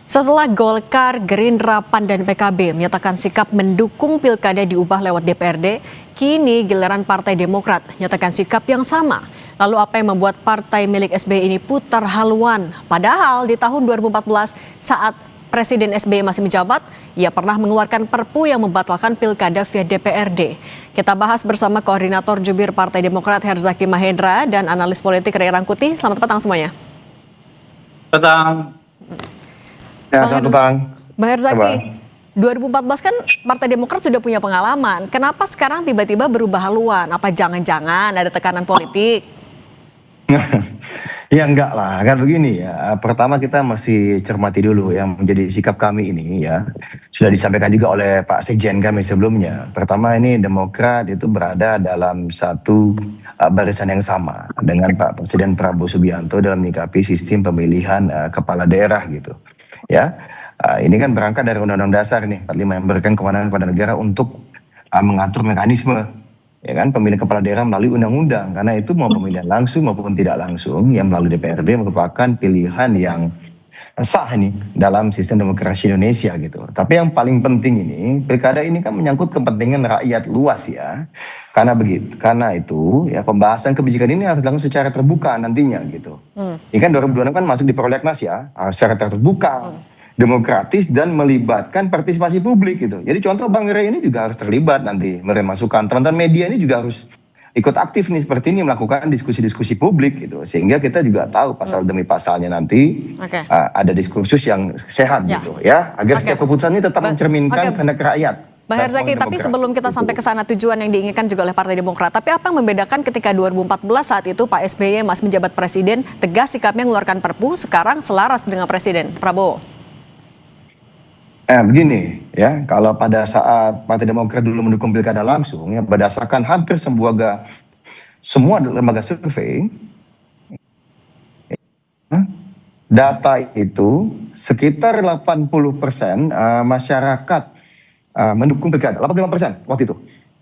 Setelah Golkar, Gerindra, PAN, dan PKB menyatakan sikap mendukung pilkada diubah lewat DPRD, kini giliran Partai Demokrat menyatakan sikap yang sama. Lalu apa yang membuat partai milik SBY ini putar haluan? Padahal di tahun 2014 saat Presiden SBY masih menjabat, ia pernah mengeluarkan perpu yang membatalkan pilkada via DPRD. Kita bahas bersama Koordinator Jubir Partai Demokrat Herzaki Mahendra dan analis politik Ray Rangkuti. Selamat petang semuanya. Petang. Ya, selamat petang. Bang Herzaki, 2014 kan Partai Demokrat sudah punya pengalaman. Kenapa sekarang tiba-tiba berubah haluan? Apa jangan-jangan ada tekanan politik? Ya enggak lah, kan begini ya. Pertama kita masih cermati dulu yang menjadi sikap kami ini ya. Sudah disampaikan juga oleh Pak Sekjen kami sebelumnya. Pertama ini Demokrat itu berada dalam satu barisan yang sama dengan Pak Presiden Prabowo Subianto dalam menyikapi sistem pemilihan kepala daerah gitu. Ya, ini kan berangkat dari Undang-Undang Dasar nih 45 yang memberikan kewenangan kepada negara untuk mengatur mekanisme ya kan pemilihan kepala daerah melalui undang-undang, karena itu mau pemilihan langsung maupun tidak langsung yang melalui DPRD merupakan pilihan yang sah nih dalam sistem demokrasi Indonesia gitu. Tapi yang paling penting ini pilkada ini kan menyangkut kepentingan rakyat luas ya. Karena itu ya pembahasan kebijakan ini harus dilakukan secara terbuka nantinya gitu. Ini kan 2026 kan masuk di prolegnas ya, harus secara terbuka, demokratis dan melibatkan partisipasi publik gitu. Jadi contoh Bang Ray ini juga harus terlibat nanti menerima masukan. Teman-teman media ini juga harus ikut aktif nih seperti ini melakukan diskusi-diskusi publik gitu. Sehingga kita juga tahu pasal demi pasalnya nanti ada diskursus yang sehat gitu ya. Agar setiap keputusan ini tetap mencerminkan kehendak rakyat. Bang Herzaki, tapi sebelum kita sampai ke sana tujuan yang diinginkan juga oleh Partai Demokrat. Tapi apa yang membedakan ketika 2014 saat itu Pak SBY masih menjabat presiden, tegas sikapnya mengeluarkan perpu, sekarang selaras dengan Presiden Prabowo? Begini ya, kalau pada saat Partai Demokrat dulu mendukung pilkada langsung ya berdasarkan hampir semua lembaga survei, data itu sekitar 80% masyarakat mendukung pilkada, 85% waktu itu.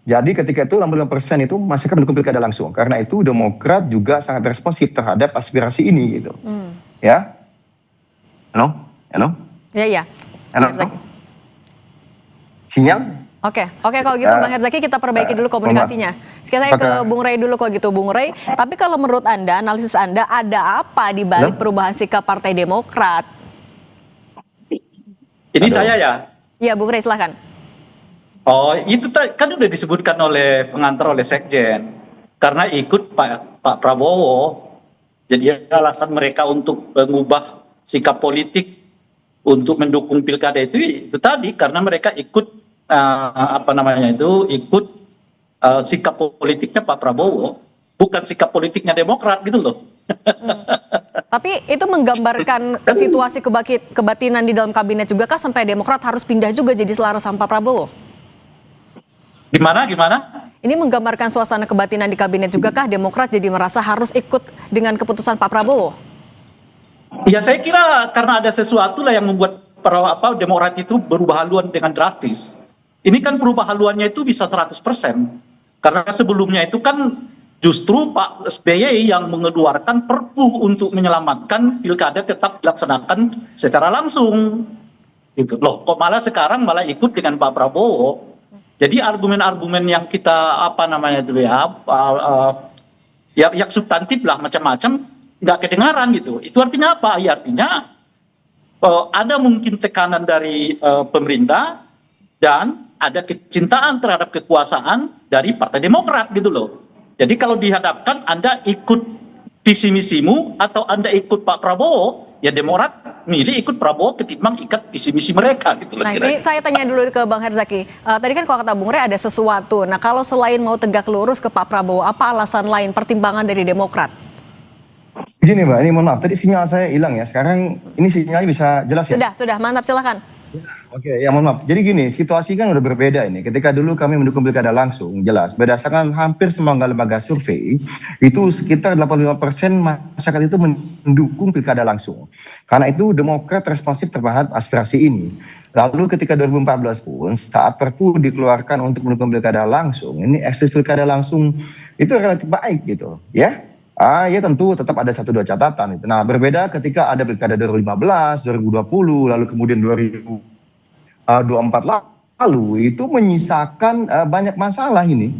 Jadi ketika itu 85% itu masyarakat mendukung pilkada langsung. Karena itu Demokrat juga sangat responsif terhadap aspirasi ini gitu. Ya. Halo? Ya. Halo? Sinyal? Oke, kalau gitu Bang Herzaki kita perbaiki dulu komunikasinya. Sekarang saya ke Bung Ray dulu kalau gitu Bung Ray. Tapi kalau menurut Anda, analisis Anda ada apa di balik perubahan sikap Partai Demokrat? Ini saya ya? Iya Bung Ray silahkan. Oh itu kan udah disebutkan oleh pengantar oleh Sekjen. Karena ikut Pak Prabowo. Jadi alasan mereka untuk mengubah sikap politik untuk mendukung pilkada itu tadi karena mereka ikut ikut sikap politiknya Pak Prabowo, bukan sikap politiknya Demokrat gitu loh. Tapi itu menggambarkan situasi kebatinan di dalam kabinet juga kah sampai Demokrat harus pindah juga jadi selaras sama Pak Prabowo? Gimana? Ini menggambarkan suasana kebatinan di kabinet juga kah Demokrat jadi merasa harus ikut dengan keputusan Pak Prabowo? Ya saya kira karena ada sesuatu lah yang membuat Demokrat itu berubah haluan dengan drastis. Ini kan berubah haluannya itu bisa 100%. Karena sebelumnya itu kan justru Pak SBY yang mengeluarkan perpu untuk menyelamatkan pilkada tetap dilaksanakan secara langsung. Gitu. Loh, kok malah sekarang malah ikut dengan Pak Prabowo. Jadi argumen-argumen yang kita yang substantif lah macam-macam nggak kedengaran gitu. Itu artinya apa? Ya artinya ada mungkin tekanan dari pemerintah dan ada kecintaan terhadap kekuasaan dari Partai Demokrat gitu loh. Jadi kalau dihadapkan Anda ikut visi misimu atau Anda ikut Pak Prabowo, ya Demokrat milih ikut Prabowo ketimbang ikat visi misi mereka gitu loh. Nah ini saya tanya dulu ke Bang Herzaki. Tadi kan kalau kata Bung Ray ada sesuatu. Nah kalau selain mau tegak lurus ke Pak Prabowo, apa alasan lain pertimbangan dari Demokrat? Gini Mbak, ini mohon maaf, tadi sinyal saya hilang ya, sekarang ini sinyalnya bisa jelas ya? Sudah, mantap silakan. Oke, ya mohon maaf, jadi gini, situasi kan udah berbeda ini, ketika dulu kami mendukung pilkada langsung, jelas, berdasarkan hampir semua lembaga survei, itu sekitar 85% masyarakat itu mendukung pilkada langsung. Karena itu Demokrat responsif terhadap aspirasi ini. Lalu ketika 2014 pun, saat perpu dikeluarkan untuk mendukung pilkada langsung, ini eksis pilkada langsung itu relatif baik gitu, ya. Ya tentu tetap ada satu dua catatan itu. Nah, berbeda ketika ada pilkada 2015, 2020, lalu kemudian 2024 lalu itu menyisakan banyak masalah ini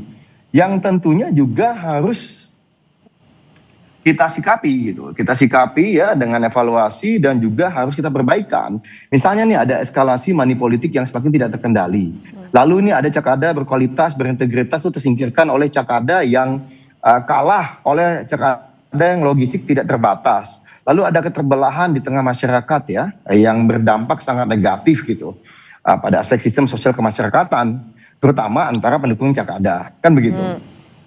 yang tentunya juga harus kita sikapi gitu. Kita sikapi ya dengan evaluasi dan juga harus kita perbaikan. Misalnya nih ada eskalasi money politik yang semakin tidak terkendali. Lalu ini ada Cakada berkualitas, berintegritas itu tersingkirkan oleh Cakada yang kalah oleh Cakada yang logistik tidak terbatas. Lalu ada keterbelahan di tengah masyarakat ya yang berdampak sangat negatif gitu pada aspek sistem sosial kemasyarakatan, terutama antara pendukung Cakada, kan begitu.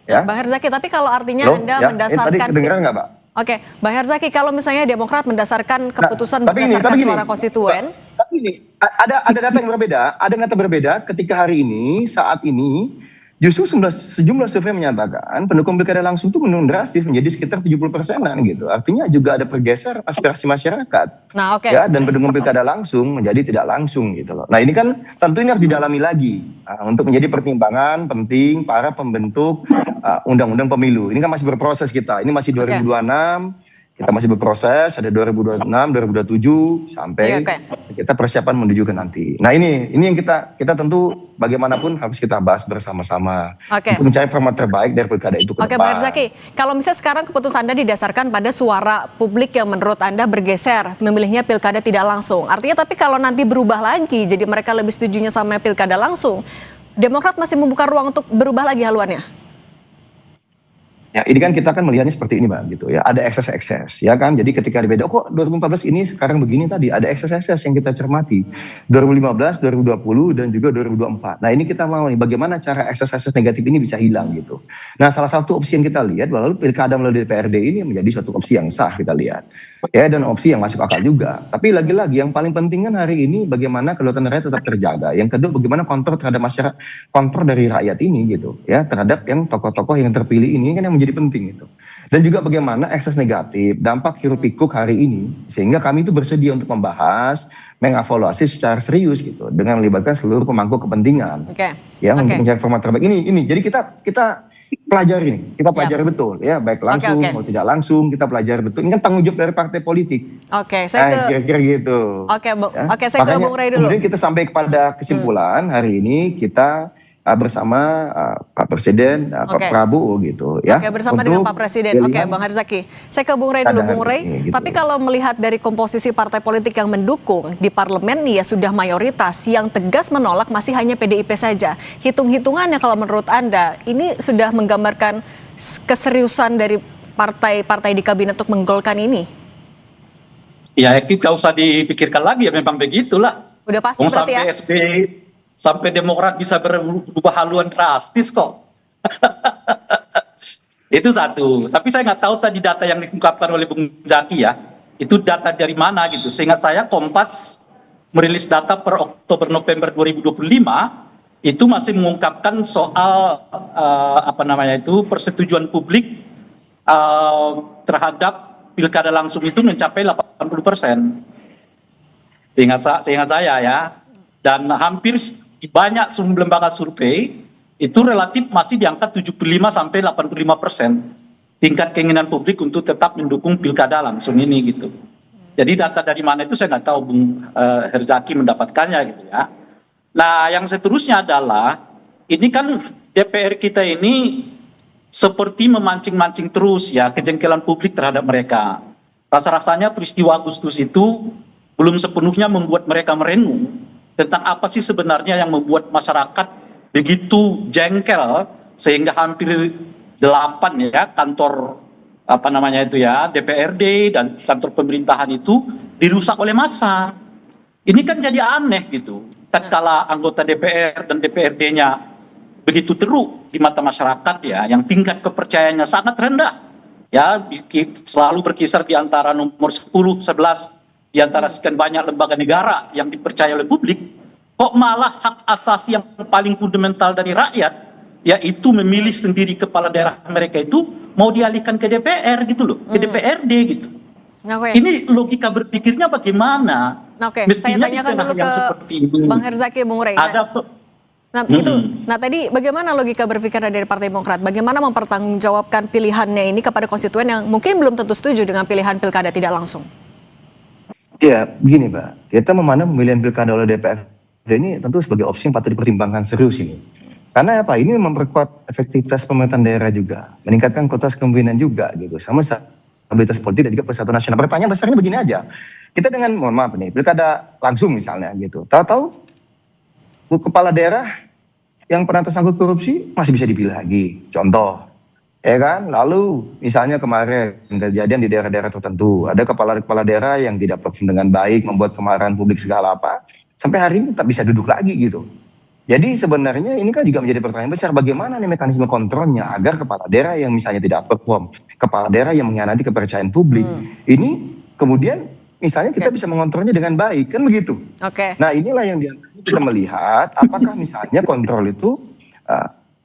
Ya. Bang Herzaki, tapi kalau artinya Anda ya, mendasarkan... tadi kedengeran nggak, Pak? Oke, Bang Herzaki, kalau misalnya Demokrat mendasarkan keputusan tapi berdasarkan gini, suara konstituen... Tapi ini, ada data yang berbeda, ada data berbeda ketika hari ini, saat ini, justru sejumlah survei menyatakan pendukung pilkada langsung itu menurun drastis menjadi sekitar 70%-an gitu. Artinya juga ada pergeser aspirasi masyarakat. Nah, oke. Ya, dan pendukung pilkada langsung menjadi tidak langsung gitu loh. Nah, ini kan tentu ini harus didalami lagi untuk menjadi pertimbangan penting para pembentuk undang-undang pemilu. Ini kan masih berproses kita. Ini masih 2026. Kita masih berproses, ada 2026, 2027 sampai kita persiapan menuju ke nanti. Nah ini yang kita tentu bagaimanapun harus kita bahas bersama-sama untuk mencari format terbaik dari pilkada itu ke depan. Bang Herzaki, kalau misalnya sekarang keputusan Anda didasarkan pada suara publik yang menurut Anda bergeser, memilihnya pilkada tidak langsung. Artinya tapi kalau nanti berubah lagi, jadi mereka lebih setujunya sama pilkada langsung, Demokrat masih membuka ruang untuk berubah lagi haluannya? Ya, ini kan kita kan melihatnya seperti ini, Mbak, gitu ya. Ada ekses-ekses, ya kan? Jadi ketika dibeda, kok 2014 ini sekarang begini tadi, ada ekses-ekses yang kita cermati. 2015, 2020, dan juga 2024. Nah, ini kita mau nih, bagaimana cara ekses-ekses negatif ini bisa hilang gitu. Nah, salah satu opsi yang kita lihat, lalu pilkada melalui DPRD ini menjadi suatu opsi yang sah kita lihat. Ya, dan opsi yang masuk akal juga. Tapi lagi-lagi yang paling penting kan hari ini bagaimana kedaulatan rakyat tetap terjaga. Yang kedua bagaimana kontrol terhadap masyarakat, kontrol dari rakyat ini gitu ya, terhadap yang tokoh-tokoh yang terpilih ini kan yang menjadi penting itu. Dan juga bagaimana ekses negatif, dampak hiruk pikuk hari ini sehingga kami itu bersedia untuk membahas, mengevaluasi secara serius gitu dengan melibatkan seluruh pemangku kepentingan. Ya, untuk mencari format terbaik ini. Jadi kita pelajari nih, kita pelajari betul ya, baik langsung mau tidak langsung kita pelajari betul. Ini kan tanggung jawab dari partai politik. Kira-kira gitu. Saya ke Bung Rey dulu. Kemudian kita sampai kepada kesimpulan hari ini kita bersama Pak Presiden, Pak Prabowo gitu ya. Bersama dengan Pak Presiden. Bang Herzaki. Saya ke Bung Rey dulu, Bung Rey. Gitu. Tapi kalau melihat dari komposisi partai politik yang mendukung di parlemen ya sudah mayoritas, yang tegas menolak masih hanya PDIP saja. Hitung-hitungannya kalau menurut Anda ini sudah menggambarkan keseriusan dari partai-partai di kabinet untuk menggolkan ini? Ya, kita usah dipikirkan lagi ya, memang begitulah. Udah pasti berarti ya. Sampai Demokrat bisa berubah haluan drastis kok. Itu satu. Tapi saya nggak tahu tadi data yang diungkapkan oleh Bung Zaki ya. Itu data dari mana gitu. Seingat saya Kompas merilis data per Oktober-November 2025 itu masih mengungkapkan soal persetujuan publik terhadap pilkada langsung itu mencapai 80%. Seingat saya ya. Dan hampir banyak lembaga survei itu relatif masih di angka 75-85% tingkat keinginan publik untuk tetap mendukung pilkada langsung ini gitu. Jadi data dari mana itu saya nggak tahu Bung Herzaki mendapatkannya gitu ya. Nah yang seterusnya adalah ini kan DPR kita ini seperti memancing-mancing terus ya kejengkelan publik terhadap mereka. Rasa-rasanya peristiwa Agustus itu belum sepenuhnya membuat mereka merenung tentang apa sih sebenarnya yang membuat masyarakat begitu jengkel sehingga hampir 8 ya kantor DPRD dan kantor pemerintahan itu dirusak oleh massa. Ini kan jadi aneh gitu. Tatkala anggota DPR dan DPRD-nya begitu teruk di mata masyarakat ya, yang tingkat kepercayaannya sangat rendah. Ya, selalu berkisar di antara nomor 10, 11 di antara sekian banyak lembaga negara yang dipercaya oleh publik, kok malah hak asasi yang paling fundamental dari rakyat, yaitu memilih sendiri kepala daerah mereka itu mau dialihkan ke DPR gitu loh, ke DPRD gitu. Ini logika berpikirnya bagaimana? Saya tanyakan dulu ke Bang Herzaki, Bung Rey. Nah, nah tadi bagaimana logika berpikir dari Partai Demokrat? Bagaimana mempertanggungjawabkan pilihannya ini kepada konstituen yang mungkin belum tentu setuju dengan pilihan pilkada tidak langsung? Ya, begini Mbak, kita memandang pemilihan pilkada oleh DPRD ini tentu sebagai opsi yang patut dipertimbangkan serius ini. Karena apa? Ini memperkuat efektivitas pemerintahan daerah juga, meningkatkan kualitas kepemimpinan juga gitu, sama stabilitas politik dan juga persatuan nasional. Pertanyaan besarnya begini aja, kita dengan, mohon maaf nih, pilkada langsung misalnya gitu, tahu-tahu kepala daerah yang pernah tersangkut korupsi masih bisa dipilih lagi, contoh, ya kan? Lalu misalnya kemarin kejadian di daerah-daerah tertentu, ada kepala-kepala daerah yang tidak perform dengan baik, membuat kemarahan publik segala apa, sampai hari ini tetap bisa duduk lagi gitu. Jadi sebenarnya ini kan juga menjadi pertanyaan besar, bagaimana nih mekanisme kontrolnya agar kepala daerah yang misalnya tidak perform, kepala daerah yang mengkhianati kepercayaan publik, ini kemudian misalnya kita bisa mengontrolnya dengan baik, kan begitu. Nah inilah yang kita melihat, apakah misalnya kontrol itu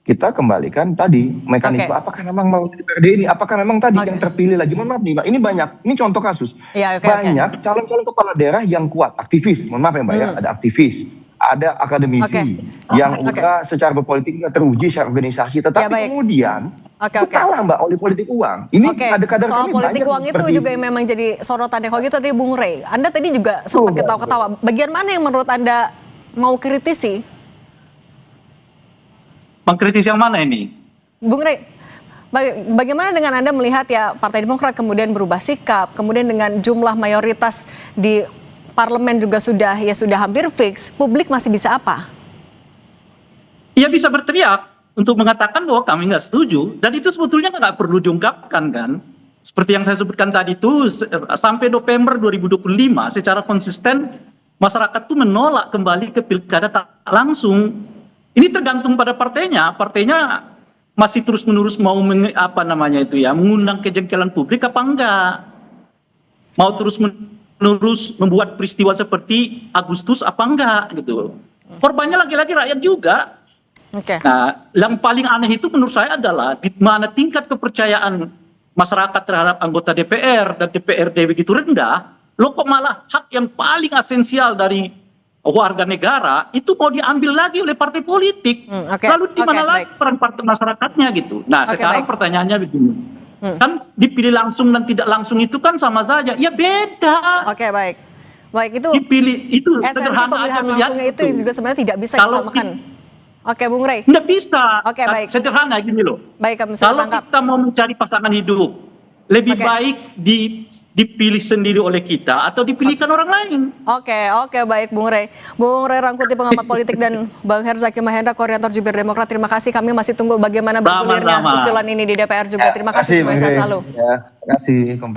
kita kembalikan tadi mekanisme, apakah memang mau DPRD ini, apakah memang tadi yang terpilih lagi, mohon maaf nih Mbak, ini banyak, ini contoh kasus, banyak calon-calon kepala daerah yang kuat, aktivis, mohon maaf ya Mbak ya, ada aktivis, ada akademisi yang udah secara berpolitik teruji secara organisasi, tetapi kemudian itu kalah Mbak oleh politik uang. Ini ada kadar soal politik uang itu juga yang memang jadi sorotannya. Kalau gitu tadi Bung Rey, Anda tadi juga sempat ketawa-ketawa. Bagian mana yang menurut Anda mau kritisi? Mengkritisi yang mana ini? Bung Rey, bagaimana dengan Anda melihat ya Partai Demokrat kemudian berubah sikap, kemudian dengan jumlah mayoritas di parlemen juga sudah hampir fix, publik masih bisa apa? Ya bisa berteriak untuk mengatakan bahwa kami nggak setuju, dan itu sebetulnya nggak perlu diungkapkan kan. Seperti yang saya sebutkan tadi itu, sampai November 2025 secara konsisten masyarakat tuh menolak kembali ke pilkada tak langsung. Ini tergantung pada partainya masih terus-menerus mau mengundang kejengkelan publik apa enggak, mau terus-menerus membuat peristiwa seperti Agustus apa enggak gitu. Korbannya lagi-lagi rakyat juga. Nah, yang paling aneh itu menurut saya adalah di mana tingkat kepercayaan masyarakat terhadap anggota DPR dan DPRD begitu rendah, loh kok malah hak yang paling esensial dari warga negara itu mau diambil lagi oleh partai politik. Lalu di mana lagi peran partai masyarakatnya gitu. Nah, sekarang pertanyaannya begini. Kan dipilih langsung dan tidak langsung itu kan sama saja. Ya beda. Baik itu dipilih itu sederhana aja langsungnya itu juga sebenarnya tidak bisa disamakan. Bung Rey. Nggak bisa. Baik. Sederhana gini loh. Baik, kalau kita mau mencari pasangan hidup, lebih baik dipilih sendiri oleh kita atau dipilihkan orang lain. Baik Bung Rey. Bung Rey Rangkuti, pengamat politik, dan Bang Herzaki Mahendra, koordinator Jubir Demokrat. Terima kasih. Kami masih tunggu bagaimana bergulirnya usulan ini di DPR juga. Terima kasih semuanya, sehat selalu. Terima kasih.